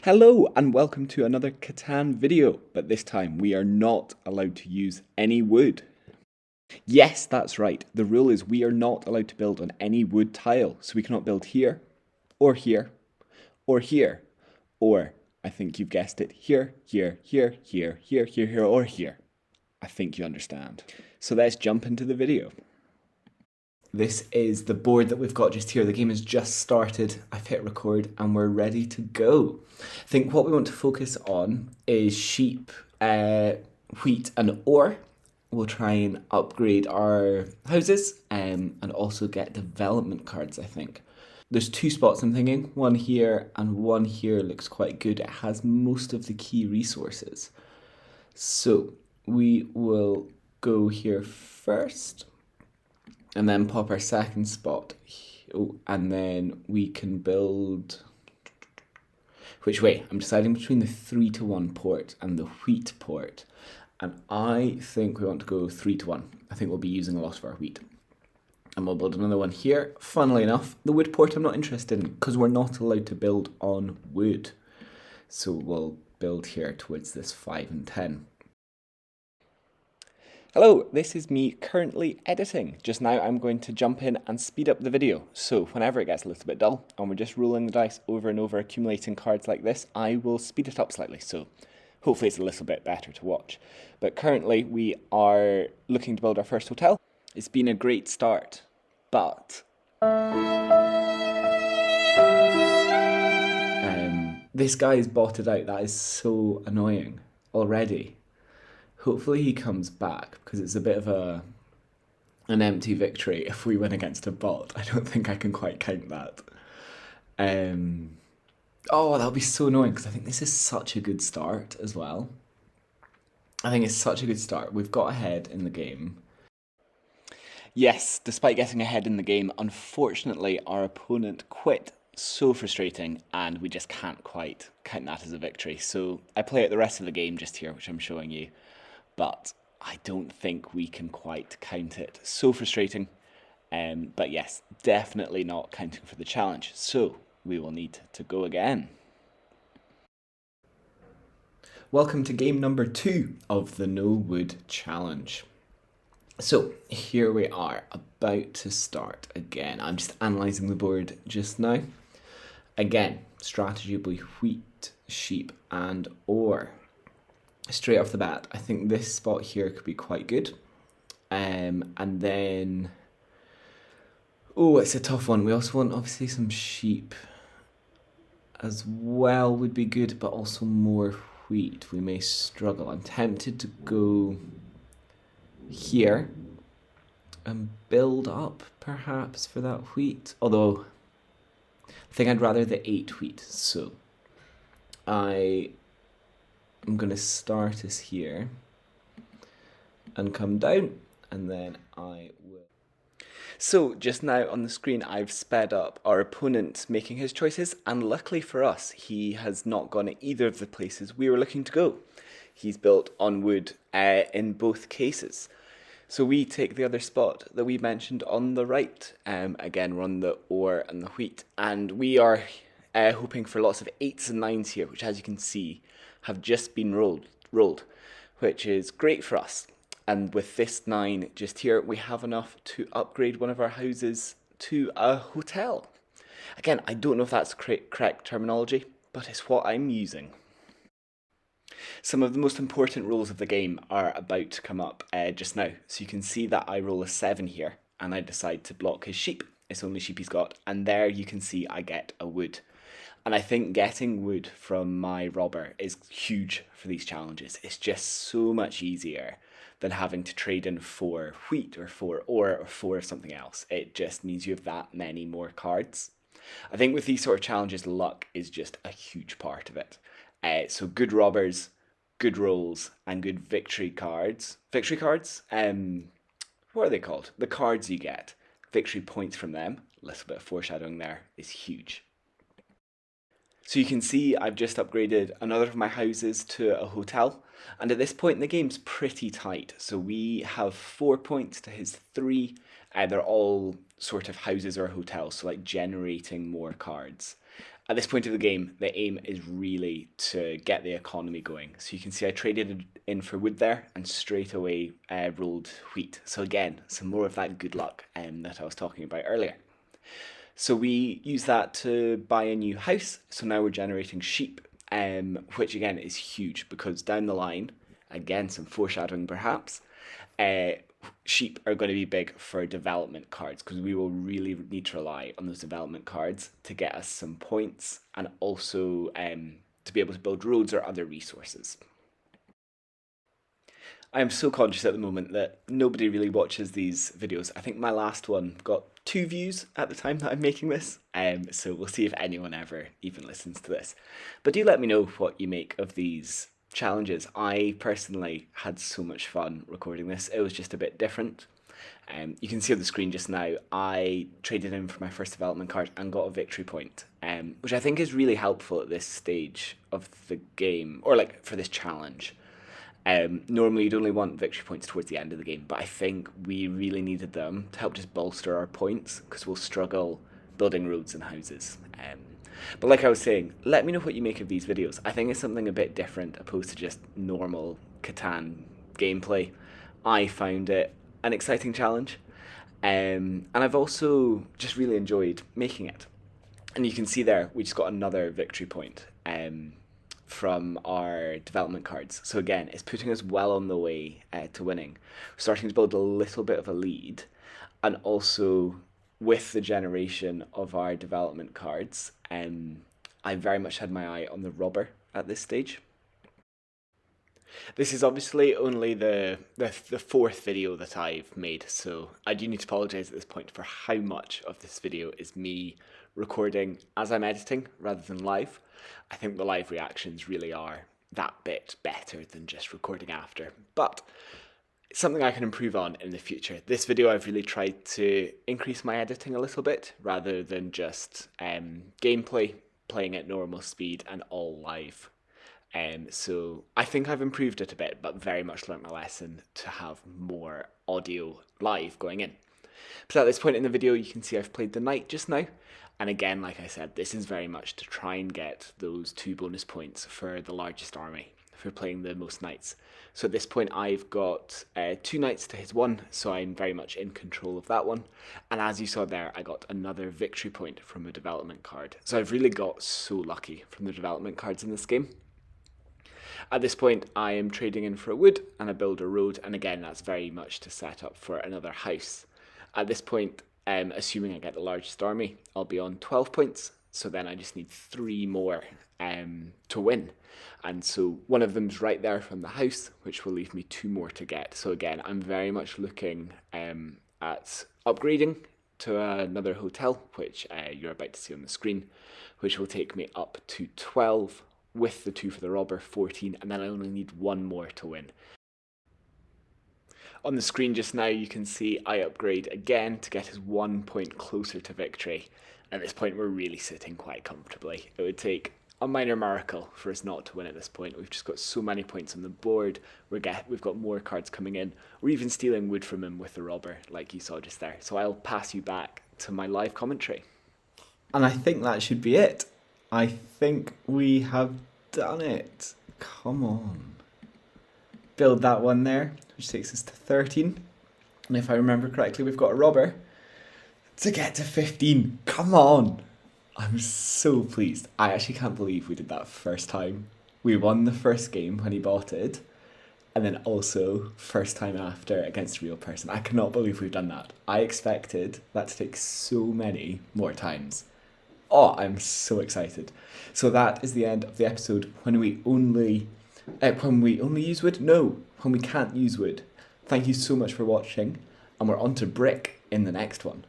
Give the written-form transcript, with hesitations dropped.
Hello and welcome to another Catan video, but this time we are not allowed to use any wood. Yes, that's right. The rule is we are not allowed to build on any wood tile, so we cannot build here, or here, or here, or, I think you've guessed it, here, here, here, here, here, here, here, or here. I think you understand. So let's jump into the video. This is the board that we've got just here. The game has just started. I've hit record and we're ready to go. I think what we want to focus on is sheep, wheat and ore. We'll try and upgrade our houses and also get development cards, I think. There's two spots I'm thinking. One here and one here looks quite good. It has most of the key resources. So we will go here first. And then pop our second spot. Oh, and then we can build... Which way? I'm deciding between the 3-to-1 port and the wheat port. And I think we want to go 3-to-1. I think we'll be using a lot of our wheat. And we'll build another one here. Funnily enough, the wood port I'm not interested in because we're not allowed to build on wood. So we'll build here towards this 5 and 10. Hello, this is me currently editing. Just now I'm going to jump in and speed up the video. So whenever it gets a little bit dull and we're just rolling the dice over and over accumulating cards like this, I will speed it up slightly. So hopefully it's a little bit better to watch. But currently we are looking to build our first hotel. It's been a great start, but this guy is botted out. That is so annoying already. Hopefully he comes back, because it's a bit of an empty victory if we win against a bot. I don't think I can quite count that. Oh, that would be so annoying, because I think this is such a good start as well. I think it's such a good start. We've got ahead in the game. Yes, despite getting ahead in the game, unfortunately our opponent quit. So frustrating, and we just can't quite count that as a victory. So I play out the rest of the game just here, which I'm showing you. But I don't think we can quite count it. So frustrating. But yes, definitely not counting for the challenge. So we will need to go again. Welcome to game number 2 of the No Wood Challenge. So here we are, about to start again. I'm just analysing the board just now. Again, strategy will be wheat, sheep and ore. Straight off the bat, I think this spot here could be quite good. And then... Oh, it's a tough one. We also want, obviously, some sheep as well would be good, but also more wheat. We may struggle. I'm tempted to go here and build up, perhaps, for that wheat. Although, I think I'd rather the 8 wheat, so I'm going to start us here and come down, and then I will. So just now on the screen I've sped up our opponent making his choices, and luckily for us he has not gone at either of the places we were looking to go. He's built on wood in both cases. So we take the other spot that we mentioned on the right. Again, we're on the ore and the wheat, and we are hoping for lots of 8s and 9s here, which as you can see have just been rolled, which is great for us. And with this 9 just here, we have enough to upgrade one of our houses to a hotel. Again, I don't know if that's correct terminology, but it's what I'm using. Some of the most important rules of the game are about to come up just now. So you can see that I roll a 7 here, and I decide to block his sheep. It's the only sheep he's got, and there you can see I get a wood. And I think getting wood from my robber is huge for these challenges. It's just so much easier than having to trade in 4 wheat or 4 ore or 4 of something else. It just means you have that many more cards. I think with these sort of challenges, luck is just a huge part of it. So good robbers, good rolls, and good victory cards. Victory cards? What are they called? The cards you get. Victory points from them. A little bit of foreshadowing there is huge. So you can see I've just upgraded another of my houses to a hotel, and at this point in the game's pretty tight. So we have 4 points to his 3. They're all sort of houses or hotels, so like generating more cards. At this point of the game, the aim is really to get the economy going. So you can see I traded in for wood there and straight away rolled wheat. So again, some more of that good luck that I was talking about earlier. So we use that to buy a new house. So now we're generating sheep, which again is huge because down the line, again, some foreshadowing perhaps, uh, sheep are going to be big for development cards because we will really need to rely on those development cards to get us some points and also to be able to build roads or other resources. I am so conscious at the moment that nobody really watches these videos. I think my last one got 2 views at the time that I'm making this, so we'll see if anyone ever even listens to this. But do let me know what you make of these challenges. I personally had so much fun recording this. It was just a bit different. You can see on the screen just now, I traded in for my first development card and got a victory point, which I think is really helpful at this stage of the game, or like for this challenge. Normally you'd only want victory points towards the end of the game, but I think we really needed them to help just bolster our points because we'll struggle building roads and houses. But like I was saying, let me know what you make of these videos. I think it's something a bit different opposed to just normal Catan gameplay. I found it an exciting challenge, and I've also just really enjoyed making it. And you can see there, we just got another victory point from our development cards. So again, it's putting us well on the way to winning. We're starting to build a little bit of a lead, and also with the generation of our development cards, I very much had my eye on the robber at this stage. This is obviously only the fourth video that I've made, so I do need to apologise at this point for how much of this video is me recording as I'm editing rather than live. I think the live reactions really are that bit better than just recording after, but it's something I can improve on in the future. This video I've really tried to increase my editing a little bit rather than just gameplay, playing at normal speed and all live. So I think I've improved it a bit, but very much learnt my lesson to have more audio live going in. But at this point in the video, you can see I've played the knight just now. And again, like I said, this is very much to try and get those 2 bonus points for the largest army, for playing the most knights. So at this point, I've got 2 knights to his 1, so I'm very much in control of that one. And as you saw there, I got another victory point from a development card. So I've really got so lucky from the development cards in this game. At this point, I am trading in for a wood and I build a road, and again, that's very much to set up for another house. At this point, assuming I get the largest army, I'll be on 12 points, so then I just need 3 more to win. And so one of them's right there from the house, which will leave me 2 more to get. So again, I'm very much looking at upgrading to another hotel, which you're about to see on the screen, which will take me up to 12 with the 2 for the robber, 14, and then I only need 1 more to win. On the screen just now, you can see I upgrade again to get us 1 point closer to victory. At this point, we're really sitting quite comfortably. It would take a minor miracle for us not to win at this point. We've just got so many points on the board. We've got more cards coming in. We're even stealing wood from him with the robber, like you saw just there. So I'll pass you back to my live commentary. And I think that should be it. I think we have done it. Come on. Build that one there, which takes us to 13. And if I remember correctly, we've got a robber to get to 15. Come on. I'm so pleased. I actually can't believe we did that first time. We won the first game when he bought it, and then also first time after against a real person. I cannot believe we've done that. I expected that to take so many more times. Oh, I'm so excited. So that is the end of the episode when we only use wood? No, when we can't use wood. Thank you so much for watching, and we're on to brick in the next one.